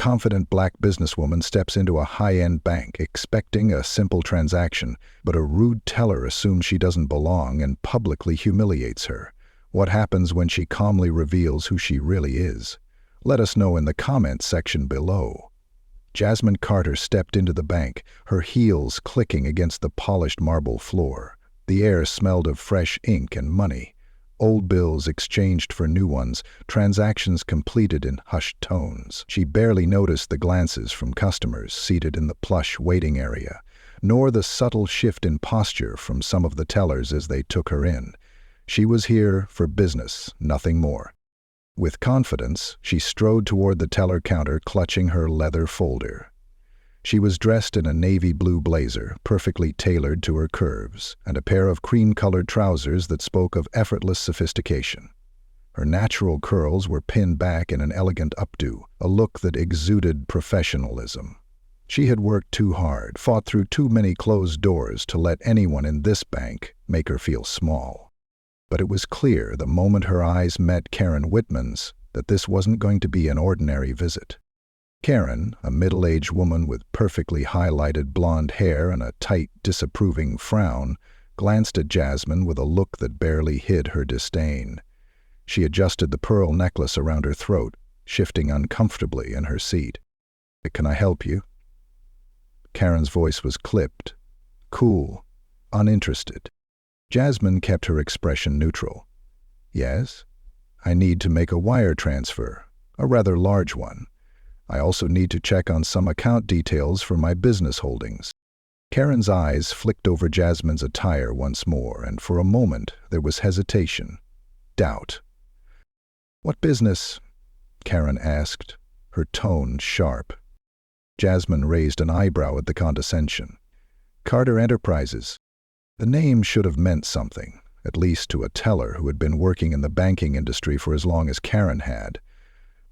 confident black businesswoman steps into a high-end bank expecting a simple transaction, but a rude teller assumes she doesn't belong and publicly humiliates her. What happens when she calmly reveals who she really is? Let us know in the comments section below. Jasmine Carter stepped into the bank, her heels clicking against the polished marble floor. The air smelled of fresh ink and money. Old bills exchanged for new ones, transactions completed in hushed tones. She barely noticed the glances from customers seated in the plush waiting area, nor the subtle shift in posture from some of the tellers as they took her in. She was here for business, nothing more. With confidence, she strode toward the teller counter, clutching her leather folder. She was dressed in a navy blue blazer, perfectly tailored to her curves, and a pair of cream-colored trousers that spoke of effortless sophistication. Her natural curls were pinned back in an elegant updo, a look that exuded professionalism. She had worked too hard, fought through too many closed doors to let anyone in this bank make her feel small. But it was clear the moment her eyes met Karen Whitman's that this wasn't going to be an ordinary visit. Karen, a middle-aged woman with perfectly highlighted blonde hair and a tight, disapproving frown, glanced at Jasmine with a look that barely hid her disdain. She adjusted the pearl necklace around her throat, shifting uncomfortably in her seat. "Can I help you?" Karen's voice was clipped, cool, uninterested. Jasmine kept her expression neutral. "Yes, I need to make a wire transfer, a rather large one. I also need to check on some account details for my business holdings." Karen's eyes flicked over Jasmine's attire once more, and for a moment there was hesitation, doubt. "What business?" Karen asked, her tone sharp. Jasmine raised an eyebrow at the condescension. "Carter Enterprises." The name should have meant something, at least to a teller who had been working in the banking industry for as long as Karen had.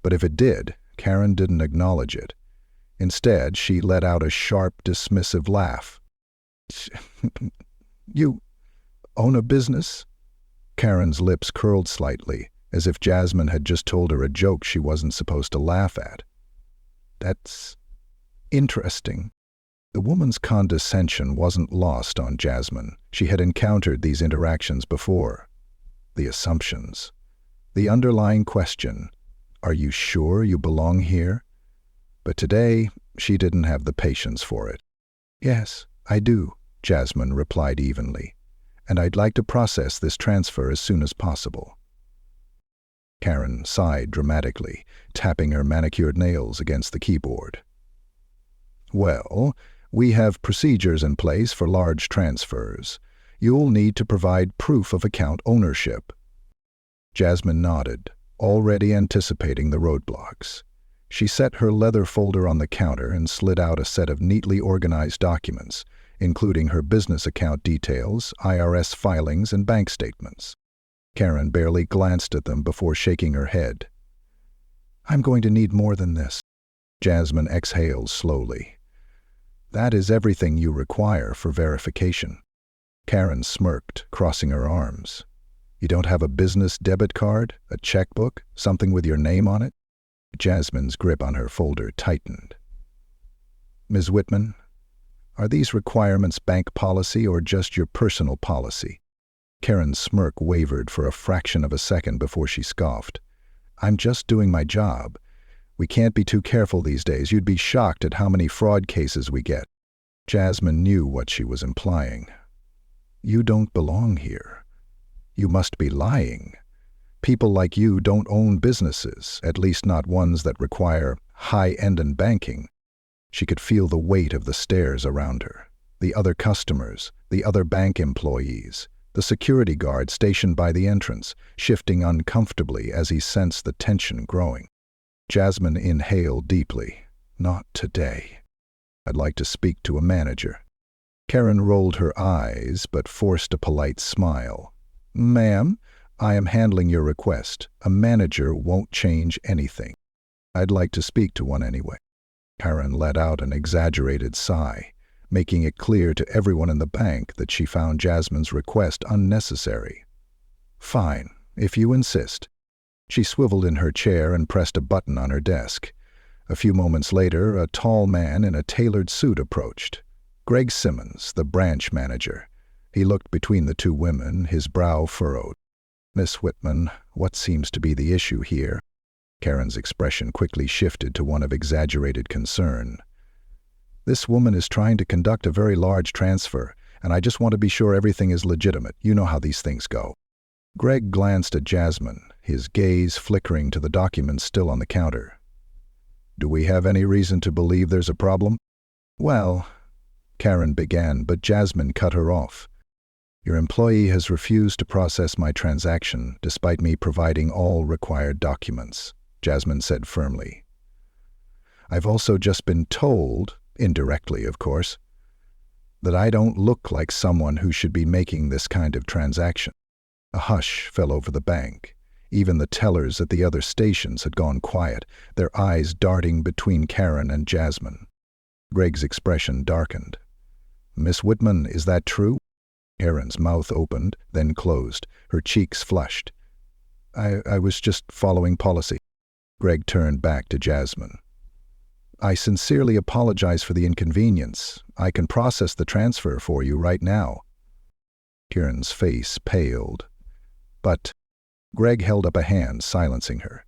But if it did, Karen didn't acknowledge it. Instead, she let out a sharp, dismissive laugh. "You own a business?" Karen's lips curled slightly, as if Jasmine had just told her a joke she wasn't supposed to laugh at. "That's interesting." The woman's condescension wasn't lost on Jasmine. She had encountered these interactions before. The assumptions. The underlying question, "Are you sure you belong here?" But today, she didn't have the patience for it. "Yes, I do," Jasmine replied evenly. "And I'd like to process this transfer as soon as possible." Karen sighed dramatically, tapping her manicured nails against the keyboard. "Well, we have procedures in place for large transfers. You'll need to provide proof of account ownership." Jasmine nodded, already anticipating the roadblocks. She set her leather folder on the counter and slid out a set of neatly organized documents, including her business account details, IRS filings, and bank statements. Karen barely glanced at them before shaking her head. "I'm going to need more than this." Jasmine exhaled slowly. "That is everything you require for verification." Karen smirked, crossing her arms. "You don't have a business debit card, a checkbook, something with your name on it?" Jasmine's grip on her folder tightened. "Ms. Whitman, are these requirements bank policy or just your personal policy?" Karen's smirk wavered for a fraction of a second before she scoffed. "I'm just doing my job. We can't be too careful these days. You'd be shocked at how many fraud cases we get." Jasmine knew what she was implying. "You don't belong here. You must be lying. People like you don't own businesses, at least not ones that require high-end banking." She could feel the weight of the stares around her. The other customers, the other bank employees, the security guard stationed by the entrance, shifting uncomfortably as he sensed the tension growing. Jasmine inhaled deeply. "Not today. I'd like to speak to a manager." Karen rolled her eyes but forced a polite smile. "Ma'am, I am handling your request. A manager won't change anything." "I'd like to speak to one anyway." Karen let out an exaggerated sigh, making it clear to everyone in the bank that she found Jasmine's request unnecessary. "Fine, if you insist." She swiveled in her chair and pressed a button on her desk. A few moments later, a tall man in a tailored suit approached. Greg Simmons, the branch manager. He looked between the two women, his brow furrowed. "Miss Whitman, what seems to be the issue here?" Karen's expression quickly shifted to one of exaggerated concern. "This woman is trying to conduct a very large transfer, and I just want to be sure everything is legitimate. You know how these things go." Greg glanced at Jasmine, his gaze flickering to the documents still on the counter. "Do we have any reason to believe there's a problem?" "Well," Karen began, but Jasmine cut her off. "Your employee has refused to process my transaction despite me providing all required documents," Jasmine said firmly. "I've also just been told, indirectly of course, that I don't look like someone who should be making this kind of transaction." A hush fell over the bank. Even the tellers at the other stations had gone quiet, their eyes darting between Karen and Jasmine. Greg's expression darkened. "Miss Whitman, is that true?" Karen's mouth opened, then closed. Her cheeks flushed. I was just following policy." Greg turned back to Jasmine. "I sincerely apologize for the inconvenience. I can process the transfer for you right now." Karen's face paled. "But—" Greg held up a hand, silencing her.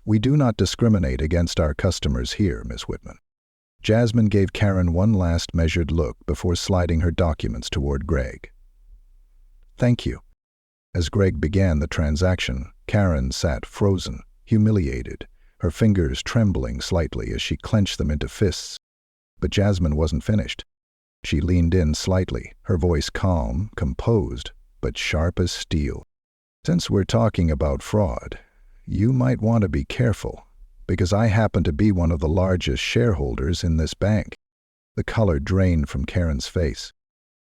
"We do not discriminate against our customers here, Miss Whitman." Jasmine gave Karen one last measured look before sliding her documents toward Greg. "Thank you." As Greg began the transaction, Karen sat frozen, humiliated, her fingers trembling slightly as she clenched them into fists. But Jasmine wasn't finished. She leaned in slightly, her voice calm, composed, but sharp as steel. "Since we're talking about fraud, you might want to be careful, because I happen to be one of the largest shareholders in this bank." The color drained from Karen's face.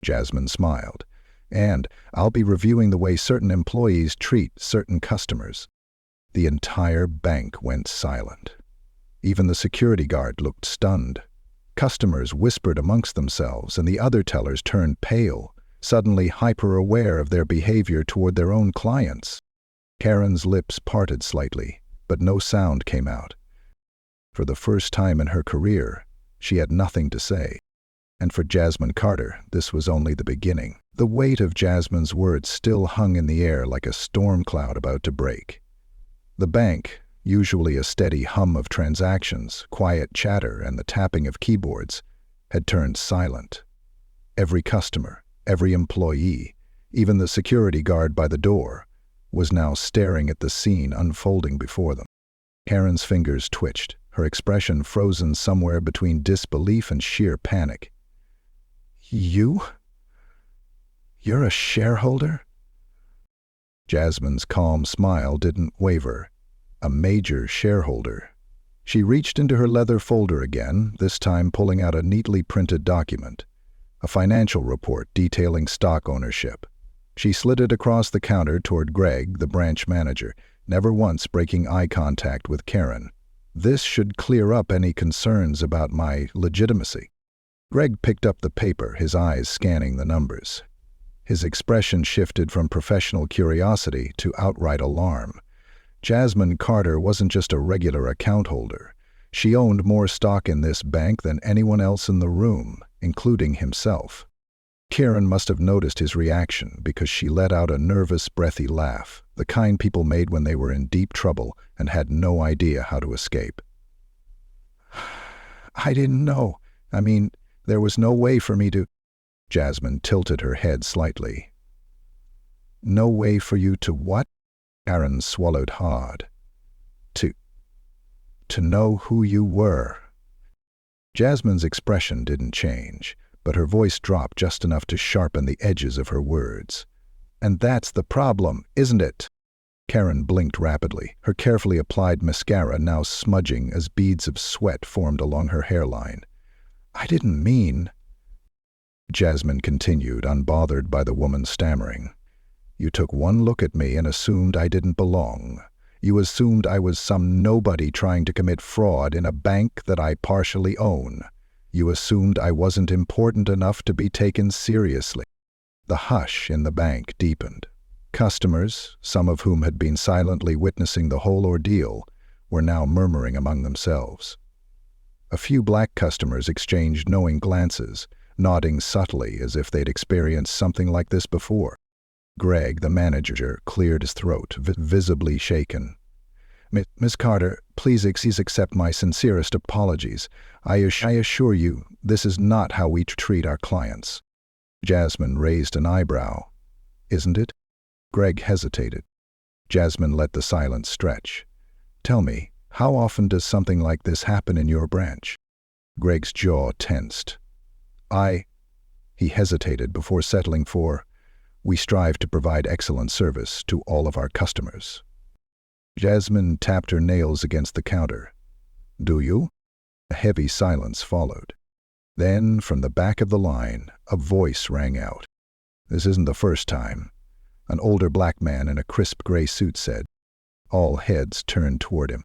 Jasmine smiled. "And I'll be reviewing the way certain employees treat certain customers." The entire bank went silent. Even the security guard looked stunned. Customers whispered amongst themselves, and the other tellers turned pale, suddenly hyper-aware of their behavior toward their own clients. Karen's lips parted slightly, but no sound came out. For the first time in her career, she had nothing to say. And for Jasmine Carter, this was only the beginning. The weight of Jasmine's words still hung in the air like a storm cloud about to break. The bank, usually a steady hum of transactions, quiet chatter, and the tapping of keyboards, had turned silent. Every customer, every employee, even the security guard by the door, was now staring at the scene unfolding before them. Karen's fingers twitched, her expression frozen somewhere between disbelief and sheer panic. "You're a shareholder?" Jasmine's calm smile didn't waver. A major shareholder. She reached into her leather folder again, this time pulling out a neatly printed document. A financial report detailing stock ownership. She slid it across the counter toward Greg, the branch manager, never once breaking eye contact with Karen. "This should clear up any concerns about my legitimacy." Greg picked up the paper, his eyes scanning the numbers. His expression shifted from professional curiosity to outright alarm. Jasmine Carter wasn't just a regular account holder. She owned more stock in this bank than anyone else in the room, including himself. Karen must have noticed his reaction because she let out a nervous, breathy laugh, the kind people made when they were in deep trouble and had no idea how to escape. "I didn't know. I mean, there was no way for me to—" Jasmine tilted her head slightly. "No way for you to what?" Karen swallowed hard. To know who you were." Jasmine's expression didn't change, but her voice dropped just enough to sharpen the edges of her words. "And that's the problem, isn't it?" Karen blinked rapidly, her carefully applied mascara now smudging as beads of sweat formed along her hairline. "I didn't mean—" Jasmine continued, unbothered by the woman's stammering. "You took one look at me and assumed I didn't belong. You assumed I was some nobody trying to commit fraud in a bank that I partially own. You assumed I wasn't important enough to be taken seriously." The hush in the bank deepened. Customers, some of whom had been silently witnessing the whole ordeal, were now murmuring among themselves. A few black customers exchanged knowing glances, nodding subtly as if they'd experienced something like this before. Greg, the manager, cleared his throat, visibly shaken. "Miss Carter, please accept my sincerest apologies. I assure you, this is not how we treat our clients." Jasmine raised an eyebrow. "Isn't it?" Greg hesitated. Jasmine let the silence stretch. "Tell me, how often does something like this happen in your branch?" Greg's jaw tensed. He hesitated before settling for, "We strive to provide excellent service to all of our customers." Jasmine tapped her nails against the counter. "Do you?" A heavy silence followed. Then, from the back of the line, a voice rang out. "This isn't the first time," an older black man in a crisp gray suit said. All heads turned toward him.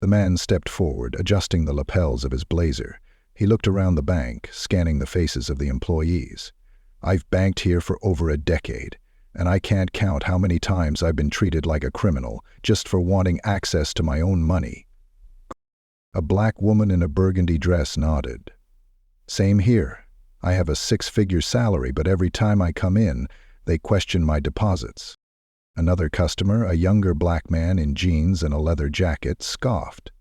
The man stepped forward, adjusting the lapels of his blazer. He looked around the bank, scanning the faces of the employees. "I've banked here for over a decade, and I can't count how many times I've been treated like a criminal just for wanting access to my own money." A black woman in a burgundy dress nodded. "Same here. I have a 6-figure salary, but every time I come in, they question my deposits." Another customer, a younger black man in jeans and a leather jacket, scoffed.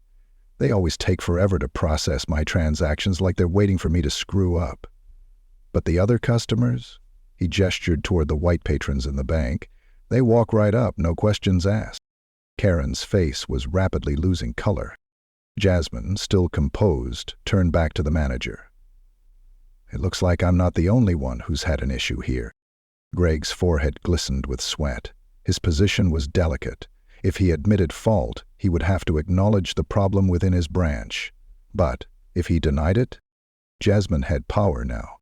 "They always take forever to process my transactions, like they're waiting for me to screw up." But the other customers, he gestured toward the white patrons in the bank, they walk right up, no questions asked. Karen's face was rapidly losing color. Jasmine, still composed, turned back to the manager. "It looks like I'm not the only one who's had an issue here." Greg's forehead glistened with sweat. His position was delicate. If he admitted fault, he would have to acknowledge the problem within his branch. But if he denied it, Jasmine had power now.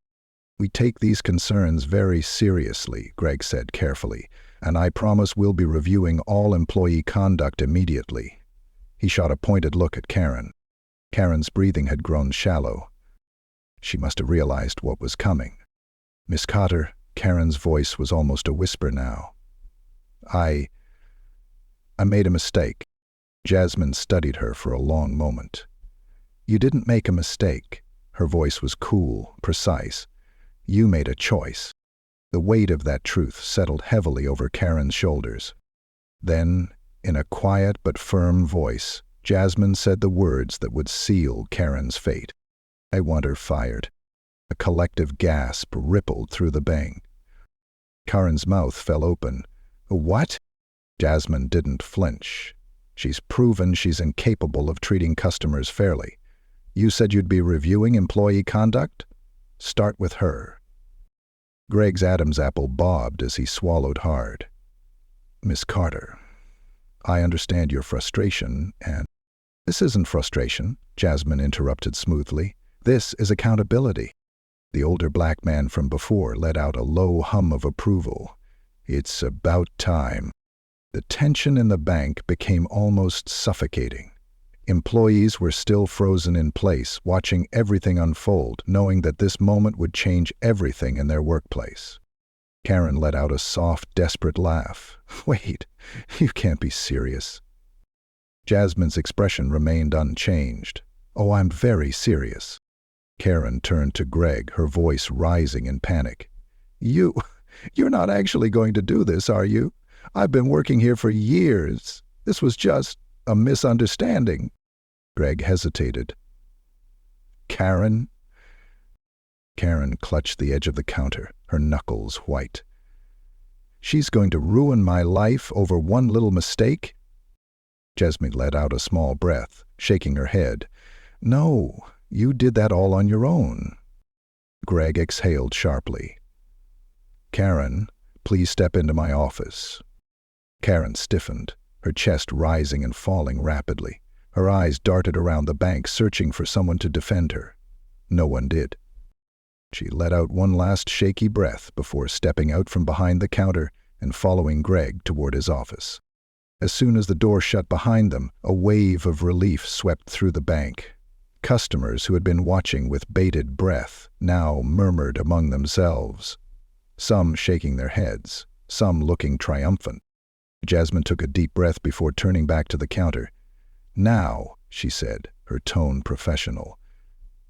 "We take these concerns very seriously," Greg said carefully, "and I promise we'll be reviewing all employee conduct immediately." He shot a pointed look at Karen. Karen's breathing had grown shallow. She must have realized what was coming. "Miss Carter," Karen's voice was almost a whisper now. I made a mistake." Jasmine studied her for a long moment. "You didn't make a mistake." Her voice was cool, precise. "You made a choice." The weight of that truth settled heavily over Karen's shoulders. Then, in a quiet but firm voice, Jasmine said the words that would seal Karen's fate. "I want her fired." A collective gasp rippled through the bank. Karen's mouth fell open. "What?" Jasmine didn't flinch. "She's proven she's incapable of treating customers fairly. You said you'd be reviewing employee conduct? Start with her." Greg's Adam's apple bobbed as he swallowed hard. "Miss Carter, I understand your frustration, and—" "This isn't frustration," Jasmine interrupted smoothly. "This is accountability." The older black man from before let out a low hum of approval. "It's about time." The tension in the bank became almost suffocating. Employees were still frozen in place, watching everything unfold, knowing that this moment would change everything in their workplace. Karen let out a soft, desperate laugh. "Wait, you can't be serious." Jasmine's expression remained unchanged. "Oh, I'm very serious." Karen turned to Greg, her voice rising in panic. You're not actually going to do this, are you? I've been working here for years. This was just a misunderstanding." Greg hesitated. "Karen?" Karen clutched the edge of the counter, her knuckles white. "She's going to ruin my life over one little mistake?" Jasmine let out a small breath, shaking her head. "No, you did that all on your own." Greg exhaled sharply. "Karen, please step into my office." Karen stiffened, her chest rising and falling rapidly. Her eyes darted around the bank, searching for someone to defend her. No one did. She let out one last shaky breath before stepping out from behind the counter and following Greg toward his office. As soon as the door shut behind them, a wave of relief swept through the bank. Customers who had been watching with bated breath now murmured among themselves, some shaking their heads, some looking triumphant. Jasmine took a deep breath before turning back to the counter. "Now," she said, her tone professional.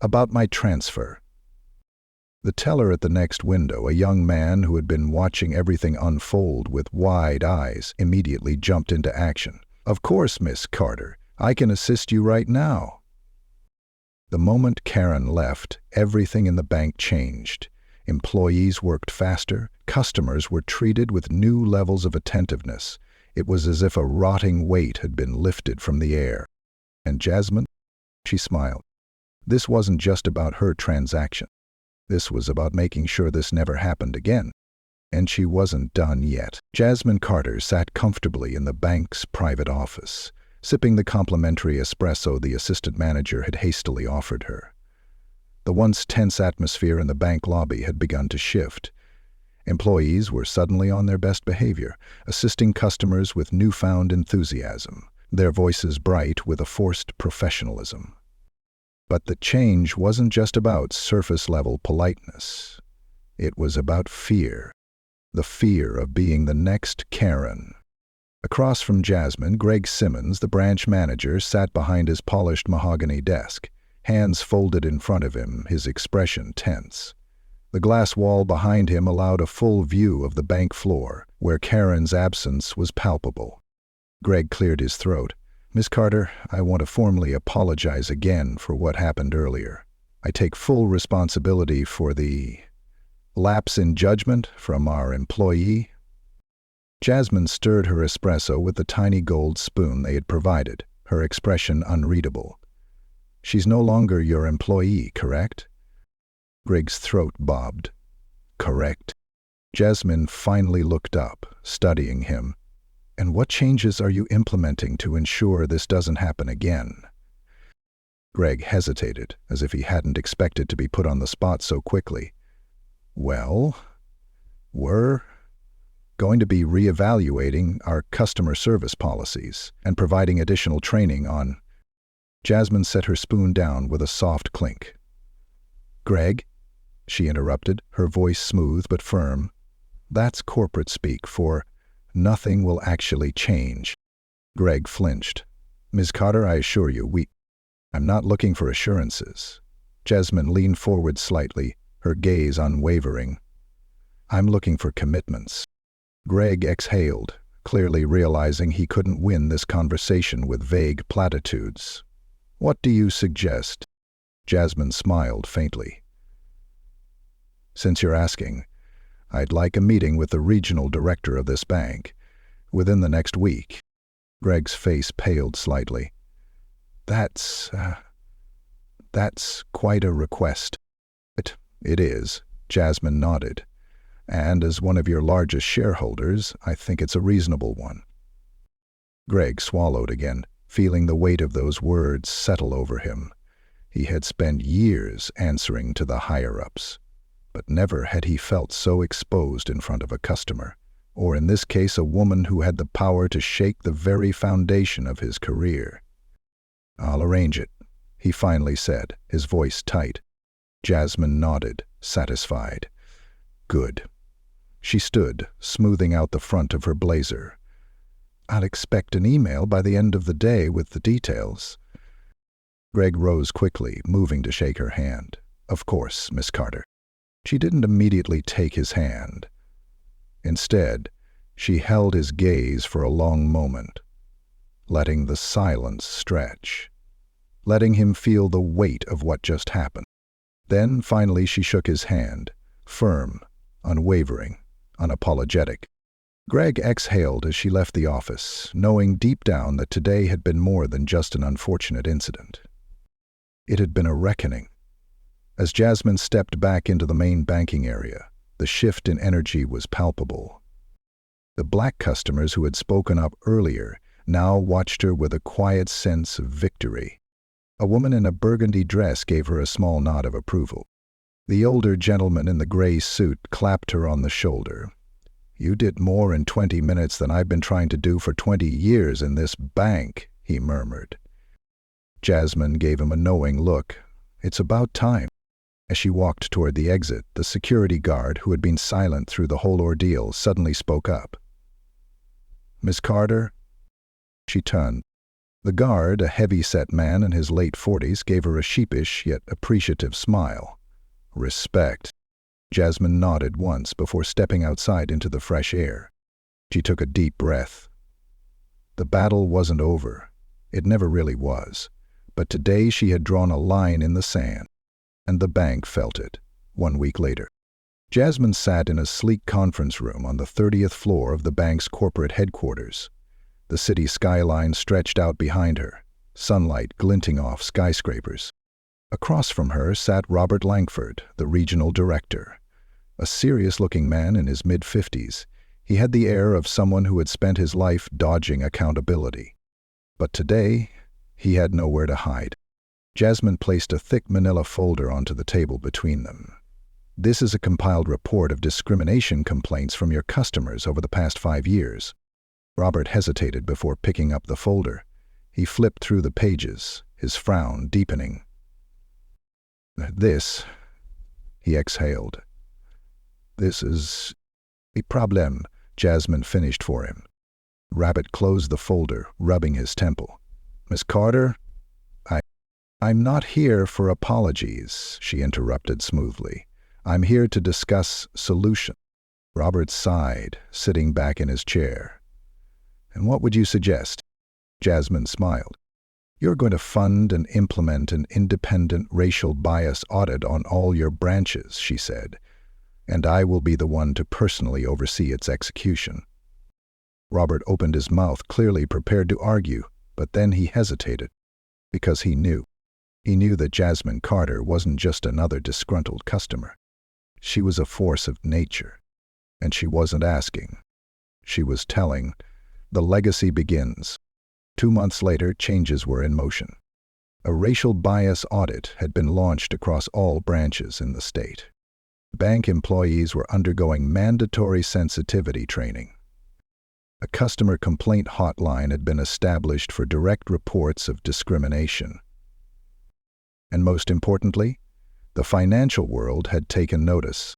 "About my transfer." The teller at the next window, a young man who had been watching everything unfold with wide eyes, immediately jumped into action. "Of course, Miss Carter. I can assist you right now." The moment Karen left, everything in the bank changed. Employees worked faster, customers were treated with new levels of attentiveness. It was as if a rotting weight had been lifted from the air. And Jasmine? She smiled. This wasn't just about her transaction. This was about making sure this never happened again. And she wasn't done yet. Jasmine Carter sat comfortably in the bank's private office, sipping the complimentary espresso the assistant manager had hastily offered her. The once tense atmosphere in the bank lobby had begun to shift. Employees were suddenly on their best behavior, assisting customers with newfound enthusiasm, their voices bright with a forced professionalism. But the change wasn't just about surface-level politeness. It was about fear. The fear of being the next Karen. Across from Jasmine, Greg Simmons, the branch manager, sat behind his polished mahogany desk, hands folded in front of him, his expression tense. The glass wall behind him allowed a full view of the bank floor, where Karen's absence was palpable. Greg cleared his throat. "Miss Carter, I want to formally apologize again for what happened earlier. I take full responsibility for the lapse in judgment from our employee." Jasmine stirred her espresso with the tiny gold spoon they had provided, her expression unreadable. "She's no longer your employee, correct?" Greg's throat bobbed. "Correct." Jasmine finally looked up, studying him. "And what changes are you implementing to ensure this doesn't happen again?" Greg hesitated, as if he hadn't expected to be put on the spot so quickly. "Well, we're going to be reevaluating our customer service policies and providing additional training on—" Jasmine set her spoon down with a soft clink. "Greg," she interrupted, her voice smooth but firm, "that's corporate speak for nothing will actually change." Greg flinched. "Ms. Carter, I assure you, I'm not looking for assurances." Jasmine leaned forward slightly, her gaze unwavering. "I'm looking for commitments." Greg exhaled, clearly realizing he couldn't win this conversation with vague platitudes. "What do you suggest?" Jasmine smiled faintly. "Since you're asking, I'd like a meeting with the regional director of this bank within the next week." Greg's face paled slightly. That's quite a request." It is," Jasmine nodded. "And as one of your largest shareholders, I think it's a reasonable one." Greg swallowed again, feeling the weight of those words settle over him. He had spent years answering to the higher-ups, but never had he felt so exposed in front of a customer, or in this case a woman who had the power to shake the very foundation of his career. "I'll arrange it," he finally said, his voice tight. Jasmine nodded, satisfied. "Good." She stood, smoothing out the front of her blazer. "I'll expect an email by the end of the day with the details." Greg rose quickly, moving to shake her hand. "Of course, Miss Carter." She didn't immediately take his hand. Instead, she held his gaze for a long moment, letting the silence stretch, letting him feel the weight of what just happened. Then, finally, she shook his hand, firm, unwavering, unapologetic. Greg exhaled as she left the office, knowing deep down that today had been more than just an unfortunate incident. It had been a reckoning. As Jasmine stepped back into the main banking area, the shift in energy was palpable. The black customers who had spoken up earlier now watched her with a quiet sense of victory. A woman in a burgundy dress gave her a small nod of approval. The older gentleman in the gray suit clapped her on the shoulder. "You did more in 20 minutes than I've been trying to do for 20 years in this bank," he murmured. Jasmine gave him a knowing look. "It's about time." As she walked toward the exit, the security guard, who had been silent through the whole ordeal, suddenly spoke up. "Miss Carter?" She turned. The guard, a heavy-set man in his late 40s, gave her a sheepish yet appreciative smile. Respect. Jasmine nodded once before stepping outside into the fresh air. She took a deep breath. The battle wasn't over. It never really was. But today she had drawn a line in the sand, and the bank felt it, 1 week later. Jasmine sat in a sleek conference room on the 30th floor of the bank's corporate headquarters. The city skyline stretched out behind her, sunlight glinting off skyscrapers. Across from her sat Robert Langford, the regional director. A serious-looking man in his mid-50s, he had the air of someone who had spent his life dodging accountability. But today, he had nowhere to hide. Jasmine placed a thick manila folder onto the table between them. "This is a compiled report of discrimination complaints from your customers over the past 5 years. Robert hesitated before picking up the folder. He flipped through the pages, his frown deepening. "This," he exhaled. "This is a problem," Jasmine finished for him. Rabbit closed the folder, rubbing his temple. "Miss Carter, I'm not here for apologies," she interrupted smoothly. "I'm here to discuss solution." Robert sighed, sitting back in his chair. "And what would you suggest?" Jasmine smiled. "You're going to fund and implement an independent racial bias audit on all your branches," she said, "and I will be the one to personally oversee its execution." Robert opened his mouth, clearly prepared to argue, but then he hesitated, because he knew. He knew that Jasmine Carter wasn't just another disgruntled customer. She was a force of nature, and she wasn't asking. She was telling. The legacy begins. 2 months later, changes were in motion. A racial bias audit had been launched across all branches in the state. Bank employees were undergoing mandatory sensitivity training. A customer complaint hotline had been established for direct reports of discrimination. And most importantly, the financial world had taken notice.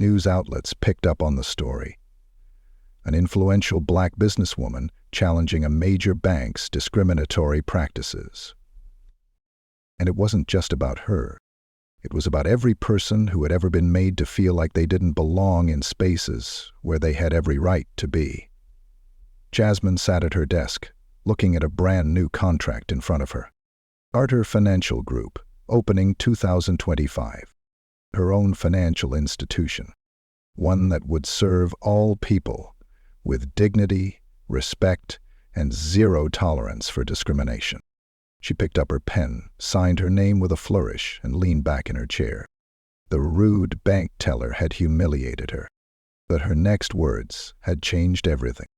News outlets picked up on the story. An influential black businesswoman challenging a major bank's discriminatory practices. And it wasn't just about her. It was about every person who had ever been made to feel like they didn't belong in spaces where they had every right to be. Jasmine sat at her desk, looking at a brand new contract in front of her. Carter Financial Group, opening 2025. Her own financial institution. One that would serve all people with dignity, respect, and zero tolerance for discrimination. She picked up her pen, signed her name with a flourish, and leaned back in her chair. The rude bank teller had humiliated her, but her next words had changed everything.